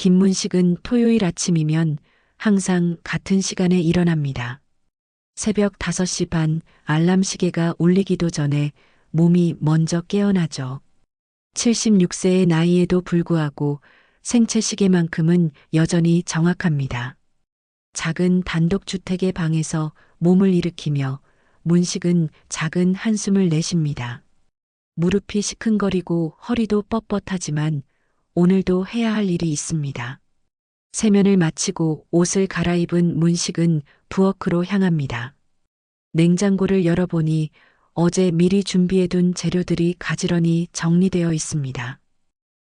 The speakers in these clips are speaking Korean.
김문식은 토요일 아침이면 항상 같은 시간에 일어납니다. 새벽 5시 반 알람 시계가 울리기도 전에 몸이 먼저 깨어나죠. 76세의 나이에도 불구하고 생체 시계만큼은 여전히 정확합니다. 작은 단독주택의 방에서 몸을 일으키며 문식은 작은 한숨을 내쉽니다. 무릎이 시큰거리고 허리도 뻣뻣하지만 오늘도 해야 할 일이 있습니다. 세면을 마치고 옷을 갈아입은 문식은 부엌으로 향합니다. 냉장고를 열어보니 어제 미리 준비해둔 재료들이 가지런히 정리되어 있습니다.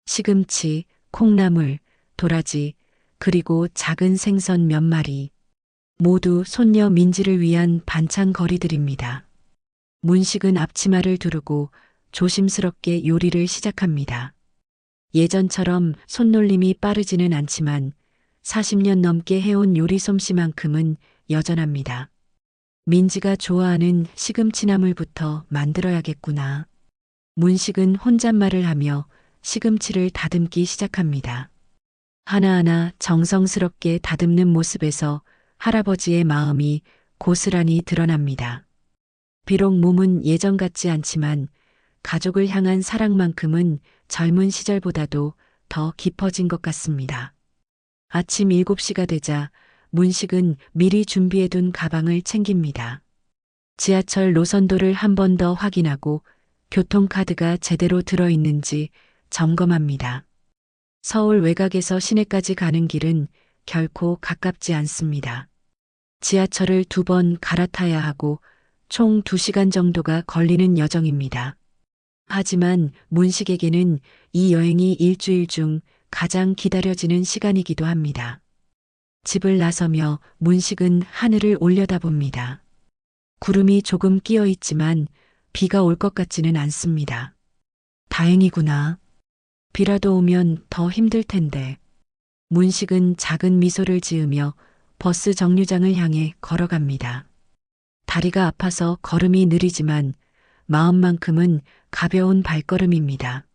시금치, 콩나물, 도라지, 그리고 작은 생선 몇 마리. 모두 손녀 민지를 위한 반찬 거리들입니다. 문식은 앞치마를 두르고 조심스럽게 요리를 시작합니다. 예전처럼 손놀림이 빠르지는 않지만 40년 넘게 해온 요리 솜씨만큼은 여전합니다. 민지가 좋아하는 시금치나물부터 만들어야겠구나. 문식은 혼잣말을 하며 시금치를 다듬기 시작합니다. 하나하나 정성스럽게 다듬는 모습에서 할아버지의 마음이 고스란히 드러납니다. 비록 몸은 예전 같지 않지만 가족을 향한 사랑만큼은 젊은 시절보다도 더 깊어진 것 같습니다. 아침 7시가 되자 문식은 미리 준비해둔 가방을 챙깁니다. 지하철 노선도를 한 번 더 확인하고 교통카드가 제대로 들어있는지 점검합니다. 서울 외곽에서 시내까지 가는 길은 결코 가깝지 않습니다. 지하철을 2번 갈아타야 하고 총 2시간 정도가 걸리는 여정입니다. 하지만 문식에게는 이 여행이 일주일 중 가장 기다려지는 시간이기도 합니다. 집을 나서며 문식은 하늘을 올려다봅니다. 구름이 조금 끼어 있지만 비가 올 것 같지는 않습니다. 다행이구나. 비라도 오면 더 힘들 텐데. 문식은 작은 미소를 지으며 버스 정류장을 향해 걸어갑니다. 다리가 아파서 걸음이 느리지만 마음만큼은 가벼운 발걸음입니다.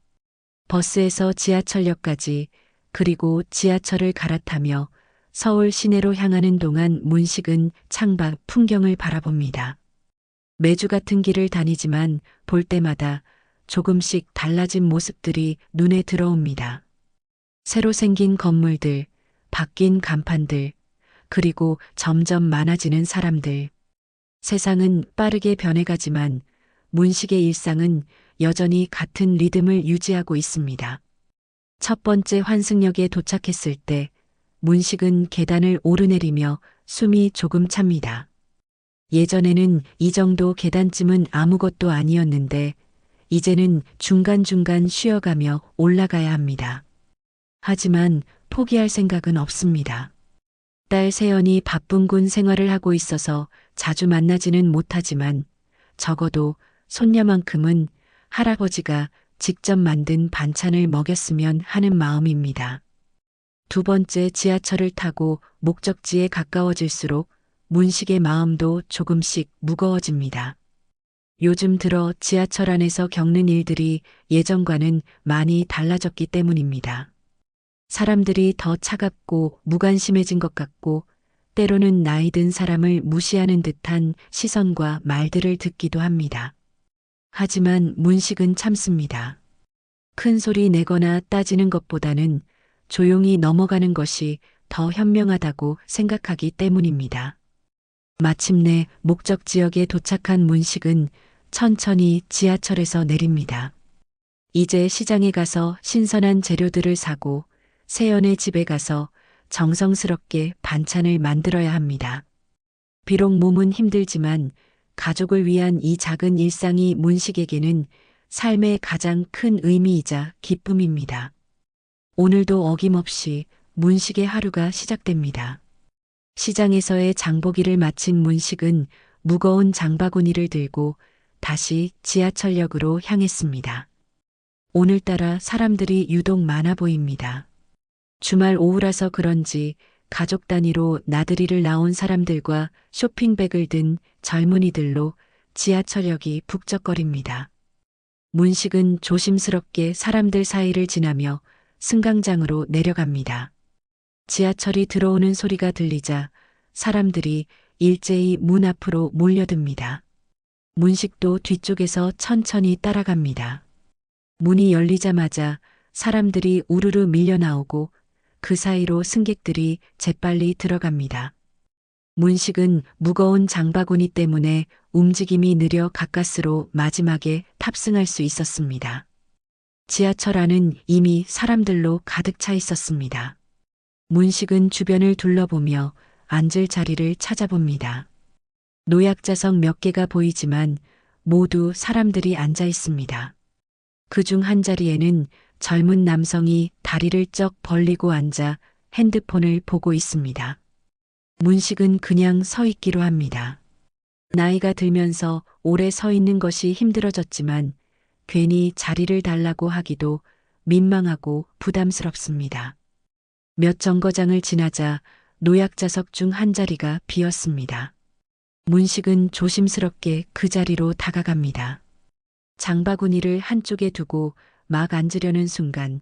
버스에서 지하철역까지 그리고 지하철을 갈아타며 서울 시내로 향하는 동안 문식은 창밖 풍경을 바라봅니다. 매주 같은 길을 다니지만 볼 때마다 조금씩 달라진 모습들이 눈에 들어옵니다. 새로 생긴 건물들, 바뀐 간판들, 그리고 점점 많아지는 사람들. 세상은 빠르게 변해가지만 문식의 일상은 여전히 같은 리듬을 유지하고 있습니다. 첫 번째 환승역에 도착했을 때 문식은 계단을 오르내리며 숨이 조금 찹니다. 예전에는 이 정도 계단쯤은 아무것도 아니었는데 이제는 중간중간 쉬어가며 올라가야 합니다. 하지만 포기할 생각은 없습니다. 딸 세연이 바쁜 군 생활을 하고 있어서 자주 만나지는 못하지만 적어도 손녀만큼은 할아버지가 직접 만든 반찬을 먹였으면 하는 마음입니다. 2번째 지하철을 타고 목적지에 가까워질수록 문식의 마음도 조금씩 무거워집니다. 요즘 들어 지하철 안에서 겪는 일들이 예전과는 많이 달라졌기 때문입니다. 사람들이 더 차갑고 무관심해진 것 같고 때로는 나이 든 사람을 무시하는 듯한 시선과 말들을 듣기도 합니다. 하지만 문식은 참습니다. 큰 소리 내거나 따지는 것보다는 조용히 넘어가는 것이 더 현명하다고 생각하기 때문입니다. 마침내 목적 지역에 도착한 문식은 천천히 지하철에서 내립니다. 이제 시장에 가서 신선한 재료들을 사고 세연의 집에 가서 정성스럽게 반찬을 만들어야 합니다. 비록 몸은 힘들지만 가족을 위한 이 작은 일상이 문식에게는 삶의 가장 큰 의미이자 기쁨입니다. 오늘도 어김없이 문식의 하루가 시작됩니다. 시장에서의 장보기를 마친 문식은 무거운 장바구니를 들고 다시 지하철역으로 향했습니다. 오늘따라 사람들이 유독 많아 보입니다. 주말 오후라서 그런지 가족 단위로 나들이를 나온 사람들과 쇼핑백을 든 젊은이들로 지하철역이 북적거립니다. 문식은 조심스럽게 사람들 사이를 지나며 승강장으로 내려갑니다. 지하철이 들어오는 소리가 들리자 사람들이 일제히 문 앞으로 몰려듭니다. 문식도 뒤쪽에서 천천히 따라갑니다. 문이 열리자마자 사람들이 우르르 밀려 나오고 그 사이로 승객들이 재빨리 들어갑니다. 문식은 무거운 장바구니 때문에 움직임이 느려 가까스로 마지막에 탑승할 수 있었습니다. 지하철 안은 이미 사람들로 가득 차 있었습니다. 문식은 주변을 둘러보며 앉을 자리를 찾아봅니다. 노약자석 몇 개가 보이지만 모두 사람들이 앉아 있습니다. 그중 한 자리에는 젊은 남성이 다리를 쩍 벌리고 앉아 핸드폰을 보고 있습니다. 문식은 그냥 서 있기로 합니다. 나이가 들면서 오래 서 있는 것이 힘들어졌지만 괜히 자리를 달라고 하기도 민망하고 부담스럽습니다. 몇 정거장을 지나자 노약자석 중 한 자리가 비었습니다. 문식은 조심스럽게 그 자리로 다가갑니다. 장바구니를 한쪽에 두고 막 앉으려는 순간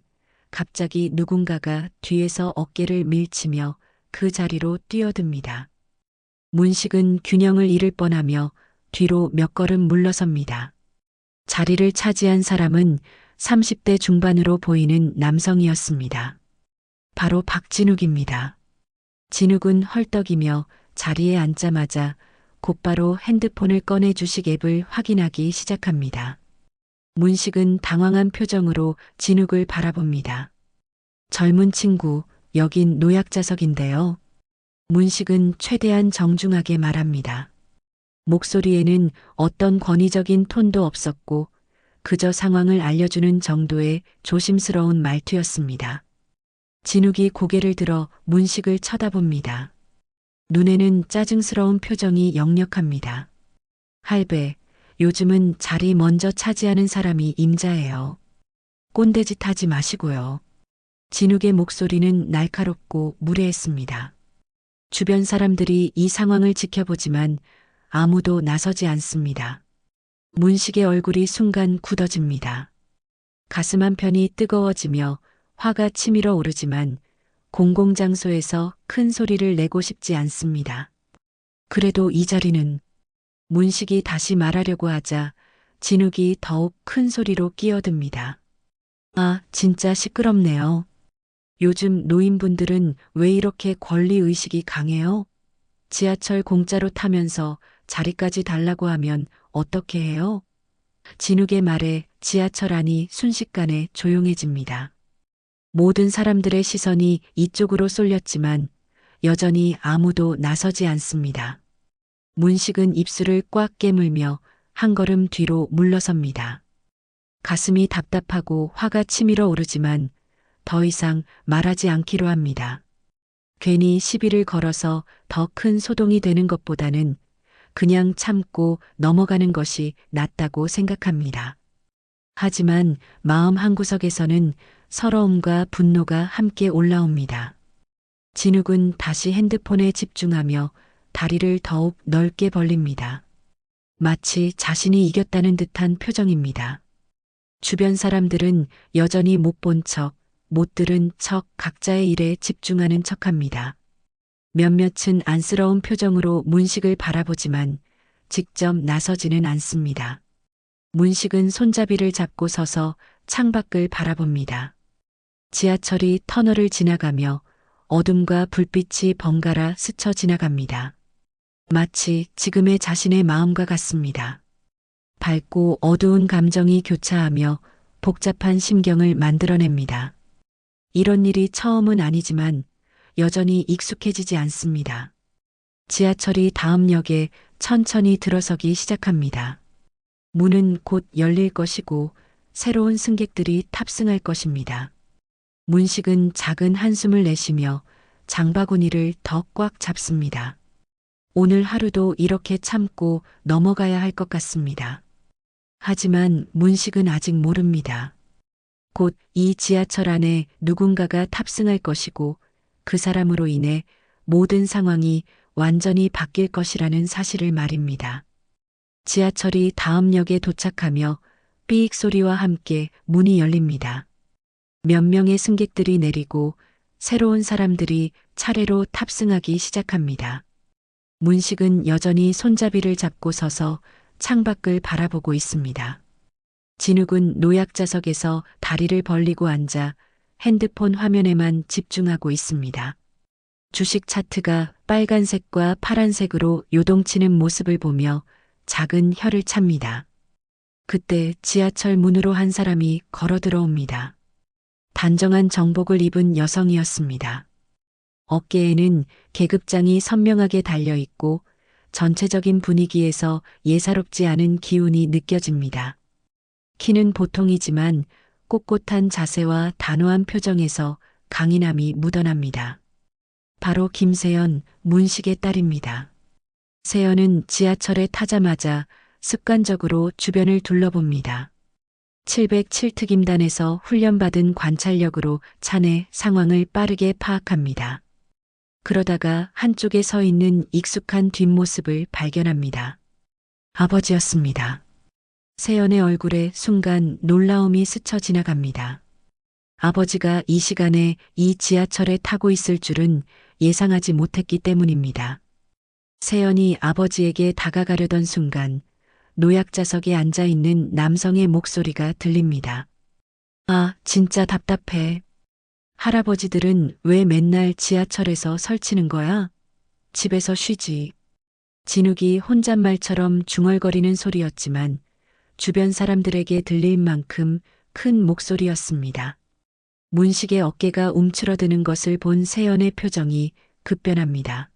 갑자기 누군가가 뒤에서 어깨를 밀치며 그 자리로 뛰어듭니다. 문식은 균형을 잃을 뻔하며 뒤로 몇 걸음 물러섭니다. 자리를 차지한 사람은 30대 중반으로 보이는 남성이었습니다. 바로 박진욱입니다. 진욱은 헐떡이며 자리에 앉자마자 곧바로 핸드폰을 꺼내 주식 앱을 확인하기 시작합니다. 문식은 당황한 표정으로 진욱을 바라봅니다. 젊은 친구, 여긴 노약자석인데요. 문식은 최대한 정중하게 말합니다. 목소리에는 어떤 권위적인 톤도 없었고 그저 상황을 알려주는 정도의 조심스러운 말투였습니다. 진욱이 고개를 들어 문식을 쳐다봅니다. 눈에는 짜증스러운 표정이 역력합니다. 할배, 요즘은 자리 먼저 차지하는 사람이 임자예요. 꼰대짓 하지 마시고요. 진욱의 목소리는 날카롭고 무례했습니다. 주변 사람들이 이 상황을 지켜보지만 아무도 나서지 않습니다. 문식의 얼굴이 순간 굳어집니다. 가슴 한편이 뜨거워지며 화가 치밀어 오르지만 공공장소에서 큰 소리를 내고 싶지 않습니다. 그래도 이 자리는 문식이 다시 말하려고 하자 진욱이 더욱 큰 소리로 끼어듭니다. 아, 진짜 시끄럽네요. 요즘 노인분들은 왜 이렇게 권리의식이 강해요? 지하철 공짜로 타면서 자리까지 달라고 하면 어떻게 해요? 진욱의 말에 지하철 안이 순식간에 조용해집니다. 모든 사람들의 시선이 이쪽으로 쏠렸지만 여전히 아무도 나서지 않습니다. 문식은 입술을 꽉 깨물며 한 걸음 뒤로 물러섭니다. 가슴이 답답하고 화가 치밀어 오르지만 더 이상 말하지 않기로 합니다. 괜히 시비를 걸어서 더 큰 소동이 되는 것보다는 그냥 참고 넘어가는 것이 낫다고 생각합니다. 하지만 마음 한구석에서는 서러움과 분노가 함께 올라옵니다. 진욱은 다시 핸드폰에 집중하며 다리를 더욱 넓게 벌립니다. 마치 자신이 이겼다는 듯한 표정입니다. 주변 사람들은 여전히 못 본 척, 못 들은 척 각자의 일에 집중하는 척합니다. 몇몇은 안쓰러운 표정으로 문식을 바라보지만 직접 나서지는 않습니다. 문식은 손잡이를 잡고 서서 창밖을 바라봅니다. 지하철이 터널을 지나가며 어둠과 불빛이 번갈아 스쳐 지나갑니다. 마치 지금의 자신의 마음과 같습니다. 밝고 어두운 감정이 교차하며 복잡한 심경을 만들어냅니다. 이런 일이 처음은 아니지만 여전히 익숙해지지 않습니다. 지하철이 다음 역에 천천히 들어서기 시작합니다. 문은 곧 열릴 것이고 새로운 승객들이 탑승할 것입니다. 문식은 작은 한숨을 내쉬며 장바구니를 더 꽉 잡습니다. 오늘 하루도 이렇게 참고 넘어가야 할 것 같습니다. 하지만 문식은 아직 모릅니다. 곧 이 지하철 안에 누군가가 탑승할 것이고 그 사람으로 인해 모든 상황이 완전히 바뀔 것이라는 사실을 말입니다. 지하철이 다음 역에 도착하며 삐익 소리와 함께 문이 열립니다. 몇 명의 승객들이 내리고 새로운 사람들이 차례로 탑승하기 시작합니다. 문식은 여전히 손잡이를 잡고 서서 창밖을 바라보고 있습니다. 진욱은 노약자석에서 다리를 벌리고 앉아 핸드폰 화면에만 집중하고 있습니다. 주식 차트가 빨간색과 파란색으로 요동치는 모습을 보며 작은 혀를 찹니다. 그때 지하철 문으로 한 사람이 걸어 들어옵니다. 단정한 정복을 입은 여성이었습니다. 어깨에는 계급장이 선명하게 달려 있고 전체적인 분위기에서 예사롭지 않은 기운이 느껴집니다. 키는 보통이지만 꼿꼿한 자세와 단호한 표정에서 강인함이 묻어납니다. 바로 김세연, 문식의 딸입니다. 세연은 지하철에 타자마자 습관적으로 주변을 둘러봅니다. 707특임단에서 훈련받은 관찰력으로 차내 상황을 빠르게 파악합니다. 그러다가 한쪽에 서 있는 익숙한 뒷모습을 발견합니다. 아버지였습니다. 세연의 얼굴에 순간 놀라움이 스쳐 지나갑니다. 아버지가 이 시간에 이 지하철에 타고 있을 줄은 예상하지 못했기 때문입니다. 세연이 아버지에게 다가가려던 순간 노약자석에 앉아 있는 남성의 목소리가 들립니다. 아, 진짜 답답해. 할아버지들은 왜 맨날 지하철에서 설치는 거야? 집에서 쉬지. 진욱이 혼잣말처럼 중얼거리는 소리였지만 주변 사람들에게 들릴 만큼 큰 목소리였습니다. 문식의 어깨가 움츠러드는 것을 본 세연의 표정이 급변합니다.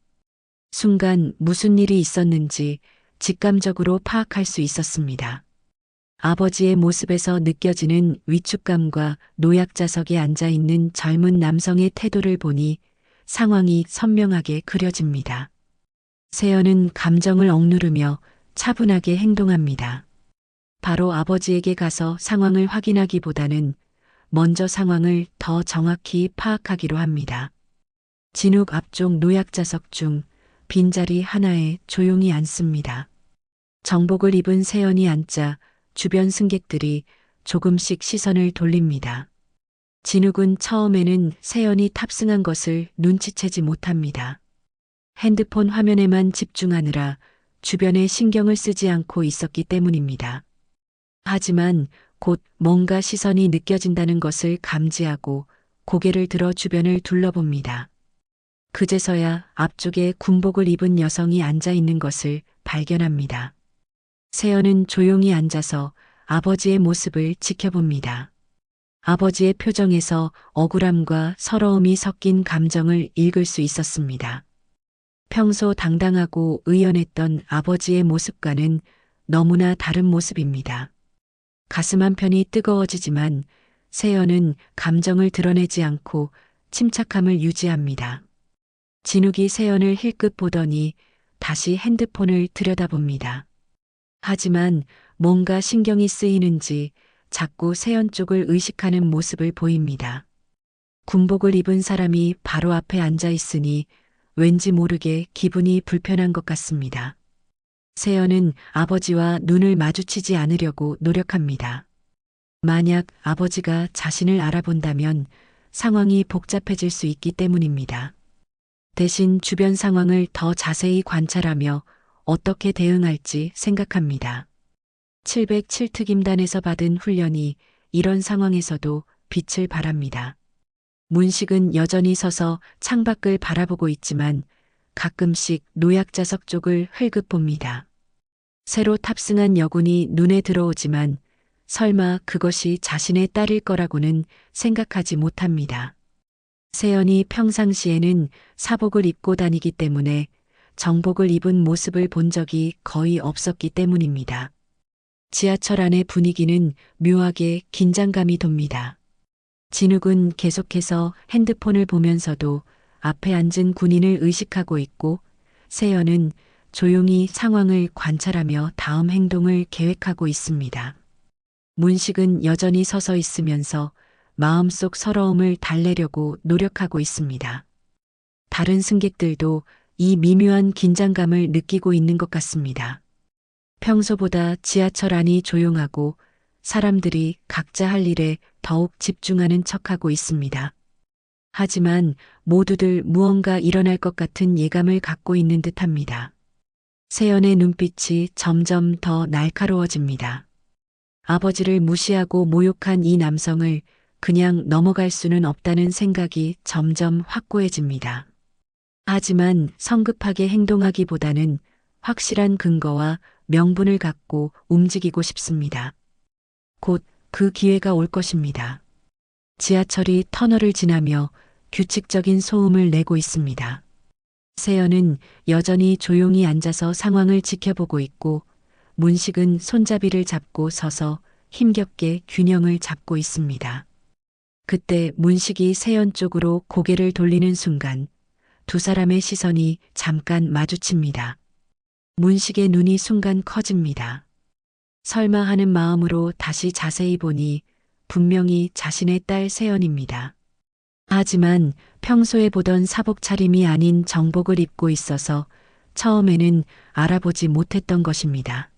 순간 무슨 일이 있었는지 직감적으로 파악할 수 있었습니다. 아버지의 모습에서 느껴지는 위축감과 노약자석에 앉아 있는 젊은 남성의 태도를 보니 상황이 선명하게 그려집니다. 세연은 감정을 억누르며 차분하게 행동합니다. 바로 아버지에게 가서 상황을 확인하기보다는 먼저 상황을 더 정확히 파악하기로 합니다. 진욱 앞쪽 노약자석 중 빈자리 하나에 조용히 앉습니다. 정복을 입은 세연이 앉자 주변 승객들이 조금씩 시선을 돌립니다. 진욱은 처음에는 세연이 탑승한 것을 눈치채지 못합니다. 핸드폰 화면에만 집중하느라 주변에 신경을 쓰지 않고 있었기 때문입니다. 하지만 곧 뭔가 시선이 느껴진다는 것을 감지하고 고개를 들어 주변을 둘러봅니다. 그제서야 앞쪽에 군복을 입은 여성이 앉아 있는 것을 발견합니다. 세연은 조용히 앉아서 아버지의 모습을 지켜봅니다. 아버지의 표정에서 억울함과 서러움이 섞인 감정을 읽을 수 있었습니다. 평소 당당하고 의연했던 아버지의 모습과는 너무나 다른 모습입니다. 가슴 한편이 뜨거워지지만 세연은 감정을 드러내지 않고 침착함을 유지합니다. 진욱이 세연을 힐끗 보더니 다시 핸드폰을 들여다봅니다. 하지만 뭔가 신경이 쓰이는지 자꾸 세연 쪽을 의식하는 모습을 보입니다. 군복을 입은 사람이 바로 앞에 앉아 있으니 왠지 모르게 기분이 불편한 것 같습니다. 세연은 아버지와 눈을 마주치지 않으려고 노력합니다. 만약 아버지가 자신을 알아본다면 상황이 복잡해질 수 있기 때문입니다. 대신 주변 상황을 더 자세히 관찰하며 어떻게 대응할지 생각합니다. 707특임단에서 받은 훈련이 이런 상황에서도 빛을 발합니다. 문식은 여전히 서서 창밖을 바라보고 있지만 가끔씩 노약자석 쪽을 흘끗 봅니다. 새로 탑승한 여군이 눈에 들어오지만 설마 그것이 자신의 딸일 거라고는 생각하지 못합니다. 세연이 평상시에는 사복을 입고 다니기 때문에 정복을 입은 모습을 본 적이 거의 없었기 때문입니다. 지하철 안의 분위기는 묘하게 긴장감이 돕니다. 진욱은 계속해서 핸드폰을 보면서도 앞에 앉은 군인을 의식하고 있고 세연은 조용히 상황을 관찰하며 다음 행동을 계획하고 있습니다. 문식은 여전히 서서 있으면서 마음속 서러움을 달래려고 노력하고 있습니다. 다른 승객들도 이 미묘한 긴장감을 느끼고 있는 것 같습니다. 평소보다 지하철 안이 조용하고 사람들이 각자 할 일에 더욱 집중하는 척하고 있습니다. 하지만 모두들 무언가 일어날 것 같은 예감을 갖고 있는 듯합니다. 세연의 눈빛이 점점 더 날카로워집니다. 아버지를 무시하고 모욕한 이 남성을 그냥 넘어갈 수는 없다는 생각이 점점 확고해집니다. 하지만 성급하게 행동하기보다는 확실한 근거와 명분을 갖고 움직이고 싶습니다. 곧 그 기회가 올 것입니다. 지하철이 터널을 지나며 규칙적인 소음을 내고 있습니다. 세연은 여전히 조용히 앉아서 상황을 지켜보고 있고 문식은 손잡이를 잡고 서서 힘겹게 균형을 잡고 있습니다. 그때 문식이 세연 쪽으로 고개를 돌리는 순간 두 사람의 시선이 잠깐 마주칩니다. 문식의 눈이 순간 커집니다. 설마 하는 마음으로 다시 자세히 보니 분명히 자신의 딸 세연입니다. 하지만 평소에 보던 사복 차림이 아닌 정복을 입고 있어서 처음에는 알아보지 못했던 것입니다.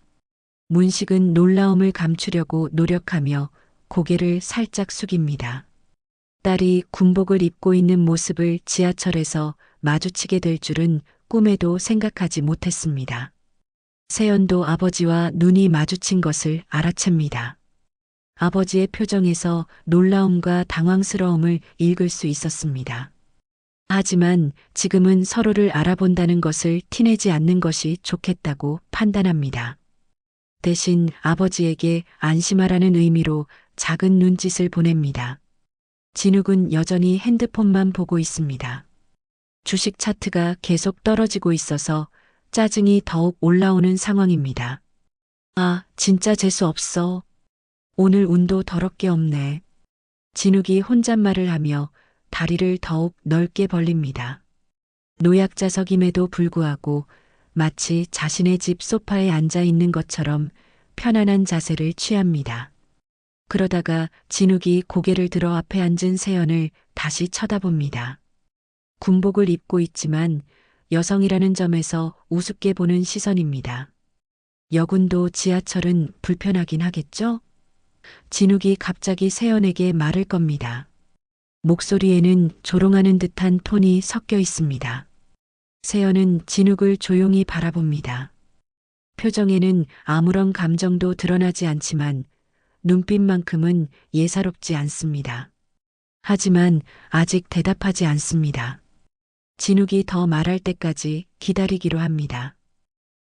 문식은 놀라움을 감추려고 노력하며 고개를 살짝 숙입니다. 딸이 군복을 입고 있는 모습을 지하철에서 마주치게 될 줄은 꿈에도 생각하지 못했습니다. 세연도 아버지와 눈이 마주친 것을 알아챕니다. 아버지의 표정에서 놀라움과 당황스러움을 읽을 수 있었습니다. 하지만 지금은 서로를 알아본다는 것을 티내지 않는 것이 좋겠다고 판단합니다. 대신 아버지에게 안심하라는 의미로 작은 눈짓을 보냅니다. 진욱은 여전히 핸드폰만 보고 있습니다. 주식 차트가 계속 떨어지고 있어서 짜증이 더욱 올라오는 상황입니다. 아, 진짜 재수 없어. 오늘 운도 더럽게 없네. 진욱이 혼잣말을 하며 다리를 더욱 넓게 벌립니다. 노약자석임에도 불구하고 마치 자신의 집 소파에 앉아 있는 것처럼 편안한 자세를 취합니다. 그러다가 진욱이 고개를 들어 앞에 앉은 세연을 다시 쳐다봅니다. 군복을 입고 있지만 여성이라는 점에서 우습게 보는 시선입니다. 여군도 지하철은 불편하긴 하겠죠? 진욱이 갑자기 세연에게 말을 겁니다. 목소리에는 조롱하는 듯한 톤이 섞여 있습니다. 세연은 진욱을 조용히 바라봅니다. 표정에는 아무런 감정도 드러나지 않지만 눈빛만큼은 예사롭지 않습니다. 하지만 아직 대답하지 않습니다. 진욱이 더 말할 때까지 기다리기로 합니다.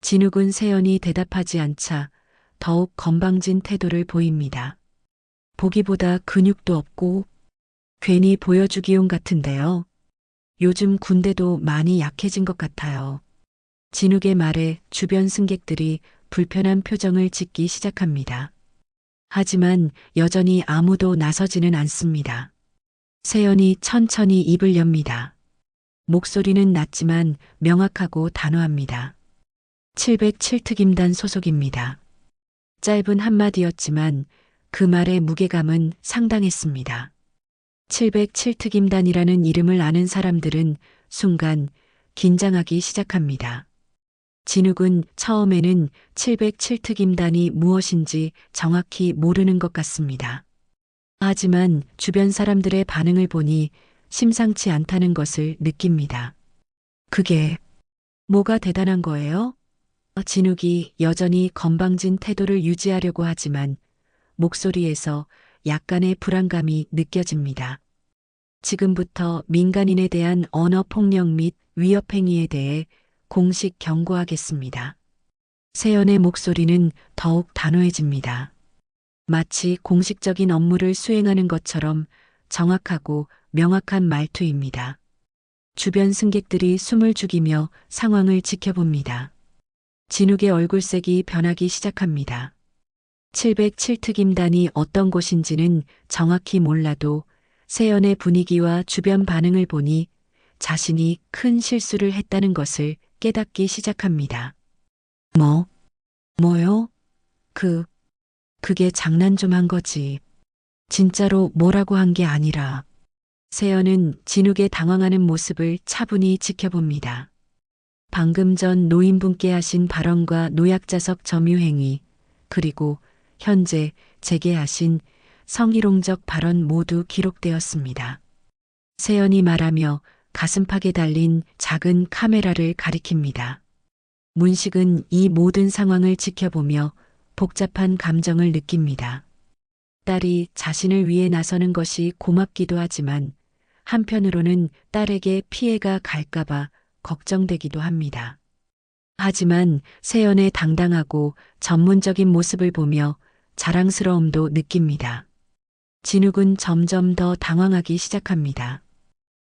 진욱은 세연이 대답하지 않자 더욱 건방진 태도를 보입니다. 보기보다 근육도 없고 괜히 보여주기용 같은데요. 요즘 군대도 많이 약해진 것 같아요. 진욱의 말에 주변 승객들이 불편한 표정을 짓기 시작합니다. 하지만 여전히 아무도 나서지는 않습니다. 세연이 천천히 입을 엽니다. 목소리는 낮지만 명확하고 단호합니다. 707특임단 소속입니다. 짧은 한마디였지만 그 말의 무게감은 상당했습니다. 707특임단이라는 이름을 아는 사람들은 순간 긴장하기 시작합니다. 진욱은 처음에는 707특임단이 무엇인지 정확히 모르는 것 같습니다. 하지만 주변 사람들의 반응을 보니 심상치 않다는 것을 느낍니다. 그게 뭐가 대단한 거예요? 진욱이 여전히 건방진 태도를 유지하려고 하지만 목소리에서 약간의 불안감이 느껴집니다. 지금부터 민간인에 대한 언어 폭력 및 위협 행위에 대해 공식 경고하겠습니다. 세연의 목소리는 더욱 단호해집니다. 마치 공식적인 업무를 수행하는 것처럼 정확하고 명확한 말투입니다. 주변 승객들이 숨을 죽이며 상황을 지켜봅니다. 진욱의 얼굴색이 변하기 시작합니다. 707특임단이 어떤 곳인지는 정확히 몰라도 세연의 분위기와 주변 반응을 보니 자신이 큰 실수를 했다는 것을 깨닫기 시작합니다. 뭐요? 그게 장난 좀 한 거지. 진짜로 뭐라고 한 게 아니라. 세연은 진욱의 당황하는 모습을 차분히 지켜봅니다. 방금 전 노인분께 하신 발언과 노약자석 점유 행위, 그리고 현재 제게 하신 성희롱적 발언 모두 기록되었습니다. 세연이 말하며 가슴팍에 달린 작은 카메라를 가리킵니다. 문식은 이 모든 상황을 지켜보며 복잡한 감정을 느낍니다. 딸이 자신을 위해 나서는 것이 고맙기도 하지만 한편으로는 딸에게 피해가 갈까봐 걱정되기도 합니다. 하지만 세연의 당당하고 전문적인 모습을 보며 자랑스러움도 느낍니다. 진욱은 점점 더 당황하기 시작합니다.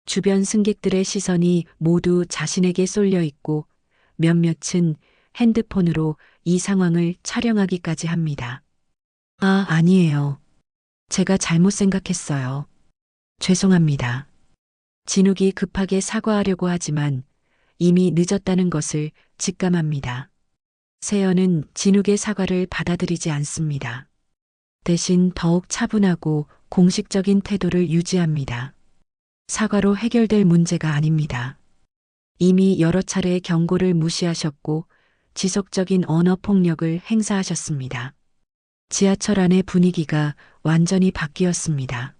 주변 승객들의 시선이 모두 자신에게 쏠려 있고 몇몇은 핸드폰으로 이 상황을 촬영하기까지 합니다. 아, 아니에요. 제가 잘못 생각했어요. 죄송합니다. 진욱이 급하게 사과하려고 하지만 이미 늦었다는 것을 직감합니다. 세연은 진욱의 사과를 받아들이지 않습니다. 대신 더욱 차분하고 공식적인 태도를 유지합니다. 사과로 해결될 문제가 아닙니다. 이미 여러 차례 경고를 무시하셨고 지속적인 언어 폭력을 행사하셨습니다. 지하철 안의 분위기가 완전히 바뀌었습니다.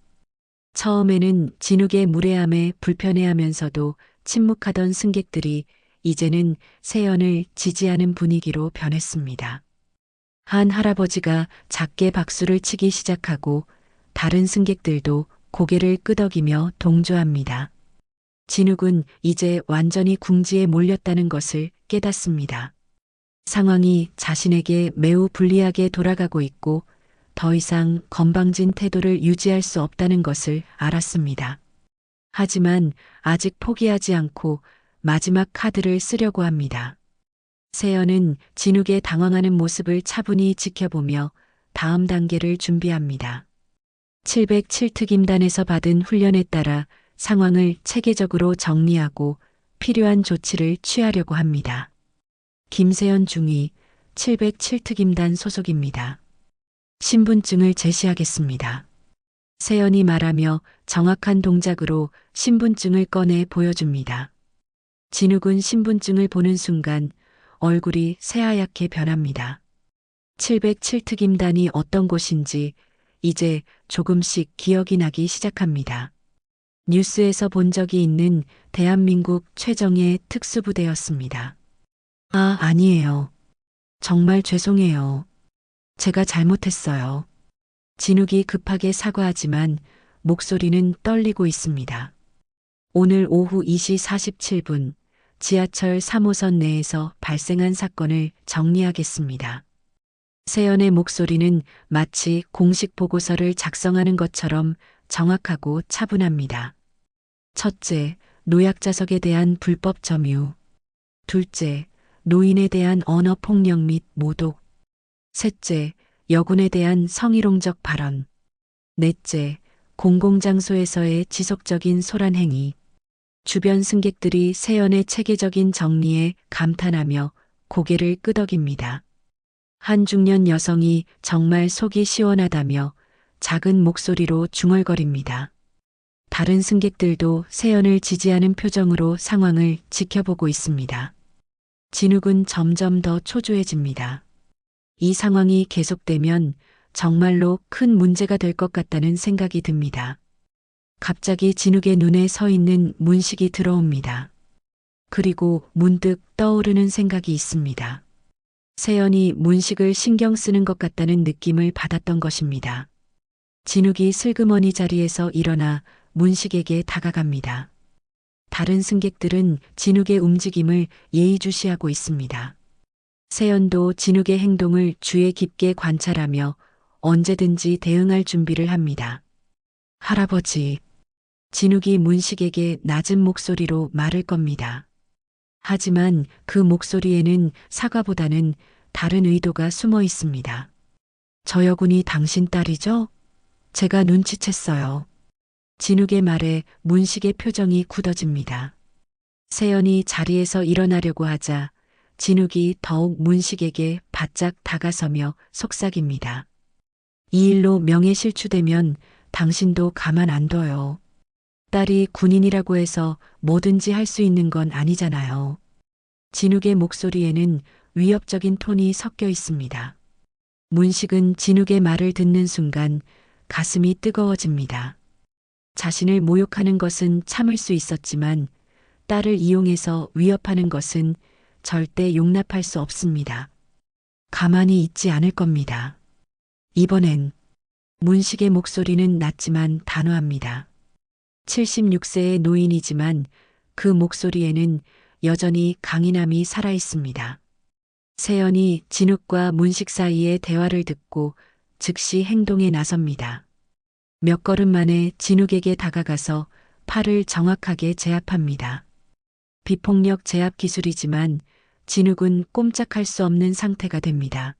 처음에는 진욱의 무례함에 불편해하면서도 침묵하던 승객들이 이제는 세연을 지지하는 분위기로 변했습니다. 한 할아버지가 작게 박수를 치기 시작하고 다른 승객들도 고개를 끄덕이며 동조합니다. 진욱은 이제 완전히 궁지에 몰렸다는 것을 깨닫습니다. 상황이 자신에게 매우 불리하게 돌아가고 있고 더 이상 건방진 태도를 유지할 수 없다는 것을 알았습니다. 하지만 아직 포기하지 않고 마지막 카드를 쓰려고 합니다. 세연은 진욱의 당황하는 모습을 차분히 지켜보며 다음 단계를 준비합니다. 707특임단에서 받은 훈련에 따라 상황을 체계적으로 정리하고 필요한 조치를 취하려고 합니다. 김세연 중위 707특임단 소속입니다. 신분증을 제시하겠습니다. 세연이 말하며 정확한 동작으로 신분증을 꺼내 보여줍니다. 진욱은 신분증을 보는 순간 얼굴이 새하얗게 변합니다. 707특임단이 어떤 곳인지 이제 조금씩 기억이 나기 시작합니다. 뉴스에서 본 적이 있는 대한민국 최정예 특수부대였습니다. 아, 아니에요. 정말 죄송해요. 제가 잘못했어요. 진욱이 급하게 사과하지만 목소리는 떨리고 있습니다. 오늘 오후 2시 47분 지하철 3호선 내에서 발생한 사건을 정리하겠습니다. 세연의 목소리는 마치 공식 보고서를 작성하는 것처럼 정확하고 차분합니다. 첫째, 노약자석에 대한 불법 점유. 둘째, 노인에 대한 언어 폭력 및 모독. 셋째, 여군에 대한 성희롱적 발언. 넷째, 공공장소에서의 지속적인 소란 행위. 주변 승객들이 세연의 체계적인 정리에 감탄하며 고개를 끄덕입니다. 한 중년 여성이 정말 속이 시원하다며 작은 목소리로 중얼거립니다. 다른 승객들도 세연을 지지하는 표정으로 상황을 지켜보고 있습니다. 진욱은 점점 더 초조해집니다. 이 상황이 계속되면 정말로 큰 문제가 될 것 같다는 생각이 듭니다. 갑자기 진욱의 눈에 서 있는 문식이 들어옵니다. 그리고 문득 떠오르는 생각이 있습니다. 세연이 문식을 신경 쓰는 것 같다는 느낌을 받았던 것입니다. 진욱이 슬그머니 자리에서 일어나 문식에게 다가갑니다. 다른 승객들은 진욱의 움직임을 예의주시하고 있습니다. 세연도 진욱의 행동을 주의 깊게 관찰하며 언제든지 대응할 준비를 합니다. 할아버지, 진욱이 문식에게 낮은 목소리로 말을 겁니다. 하지만 그 목소리에는 사과보다는 다른 의도가 숨어 있습니다. 저 여군이 당신 딸이죠? 제가 눈치챘어요. 진욱의 말에 문식의 표정이 굳어집니다. 세연이 자리에서 일어나려고 하자 진욱이 더욱 문식에게 바짝 다가서며 속삭입니다. 이 일로 명예실추되면 당신도 가만 안 둬요. 딸이 군인이라고 해서 뭐든지 할 수 있는 건 아니잖아요. 진욱의 목소리에는 위협적인 톤이 섞여 있습니다. 문식은 진욱의 말을 듣는 순간 가슴이 뜨거워집니다. 자신을 모욕하는 것은 참을 수 있었지만 딸을 이용해서 위협하는 것은 절대 용납할 수 없습니다. 가만히 있지 않을 겁니다. 이번엔 문식의 목소리는 낮지만 단호합니다. 76세의 노인이지만 그 목소리에는 여전히 강인함이 살아 있습니다. 세연이 진욱과 문식 사이의 대화를 듣고 즉시 행동에 나섭니다. 몇 걸음 만에 진욱에게 다가가서 팔을 정확하게 제압합니다. 비폭력 제압 기술이지만 진욱은 꼼짝할 수 없는 상태가 됩니다.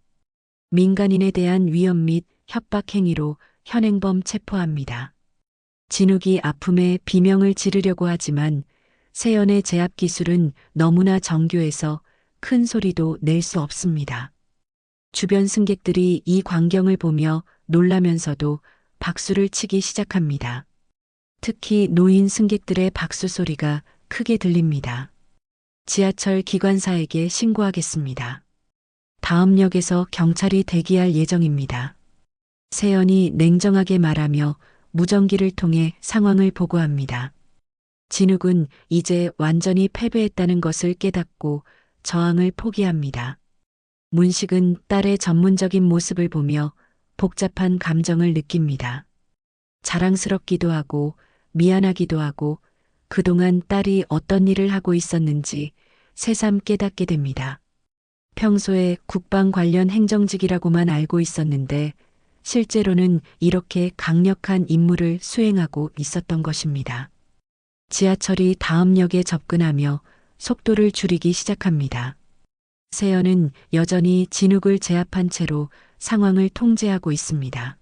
민간인에 대한 위협 및 협박 행위로 현행범 체포합니다. 진욱이 아픔에 비명을 지르려고 하지만 세연의 제압 기술은 너무나 정교해서 큰 소리도 낼 수 없습니다. 주변 승객들이 이 광경을 보며 놀라면서도 박수를 치기 시작합니다. 특히 노인 승객들의 박수 소리가 크게 들립니다. 지하철 기관사에게 신고하겠습니다. 다음 역에서 경찰이 대기할 예정입니다. 세연이 냉정하게 말하며 무전기를 통해 상황을 보고합니다. 진욱은 이제 완전히 패배했다는 것을 깨닫고 저항을 포기합니다. 문식은 딸의 전문적인 모습을 보며 복잡한 감정을 느낍니다. 자랑스럽기도 하고 미안하기도 하고 그동안 딸이 어떤 일을 하고 있었는지 새삼 깨닫게 됩니다. 평소에 국방 관련 행정직이라고만 알고 있었는데 실제로는 이렇게 강력한 임무를 수행하고 있었던 것입니다. 지하철이 다음 역에 접근하며 속도를 줄이기 시작합니다. 세연은 여전히 진욱을 제압한 채로 상황을 통제하고 있습니다.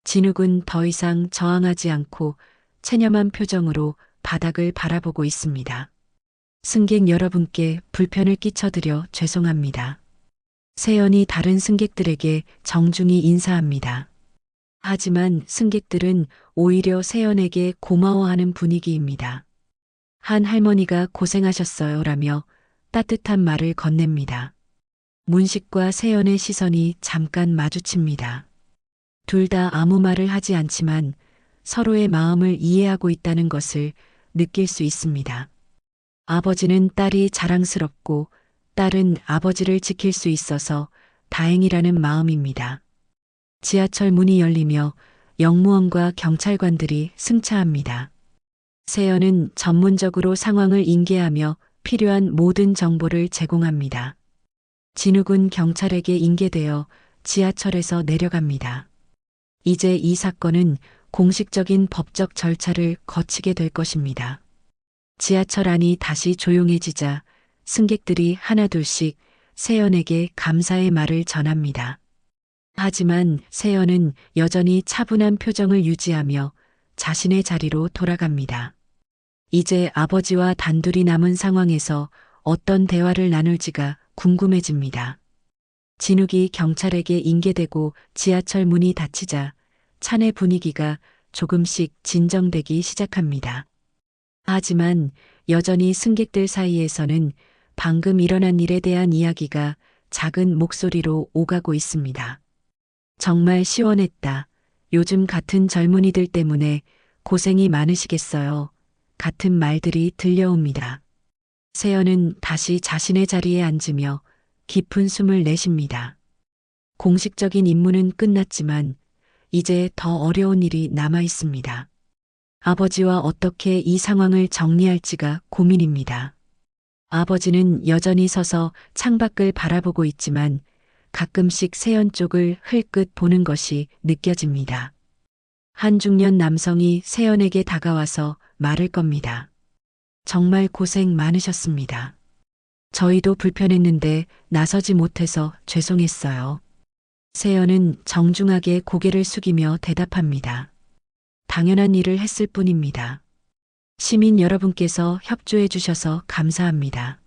진욱은 더 이상 저항하지 않고 체념한 표정으로 바닥을 바라보고 있습니다. 승객 여러분께 불편을 끼쳐드려 죄송합니다. 세연이 다른 승객들에게 정중히 인사합니다. 하지만 승객들은 오히려 세연에게 고마워하는 분위기입니다. 한 할머니가 고생하셨어요 라며 따뜻한 말을 건넵니다. 문식과 세연의 시선이 잠깐 마주칩니다. 둘 다 아무 말을 하지 않지만 서로의 마음을 이해하고 있다는 것을 느낄 수 있습니다. 아버지는 딸이 자랑스럽고 딸은 아버지를 지킬 수 있어서 다행이라는 마음입니다. 지하철 문이 열리며 역무원과 경찰관들이 승차합니다. 세연은 전문적으로 상황을 인계하며 필요한 모든 정보를 제공합니다. 진욱은 경찰에게 인계되어 지하철에서 내려갑니다. 이제 이 사건은 공식적인 법적 절차를 거치게 될 것입니다. 지하철 안이 다시 조용해지자 승객들이 하나둘씩 세연에게 감사의 말을 전합니다. 하지만 세연은 여전히 차분한 표정을 유지하며 자신의 자리로 돌아갑니다. 이제 아버지와 단둘이 남은 상황에서 어떤 대화를 나눌지가 궁금해집니다. 진욱이 경찰에게 인계되고 지하철 문이 닫히자 차내 분위기가 조금씩 진정되기 시작합니다. 하지만 여전히 승객들 사이에서는 방금 일어난 일에 대한 이야기가 작은 목소리로 오가고 있습니다. 정말 시원했다. 요즘 같은 젊은이들 때문에 고생이 많으시겠어요. 같은 말들이 들려옵니다. 세연은 다시 자신의 자리에 앉으며 깊은 숨을 내쉽니다. 공식적인 임무는 끝났지만 이제 더 어려운 일이 남아 있습니다. 아버지와 어떻게 이 상황을 정리할지가 고민입니다. 아버지는 여전히 서서 창밖을 바라보고 있지만 가끔씩 세연 쪽을 흘끗 보는 것이 느껴집니다. 한 중년 남성이 세연에게 다가와서 말을 겁니다. 정말 고생 많으셨습니다. 저희도 불편했는데 나서지 못해서 죄송했어요. 세연은 정중하게 고개를 숙이며 대답합니다. 당연한 일을 했을 뿐입니다. 시민 여러분께서 협조해 주셔서 감사합니다.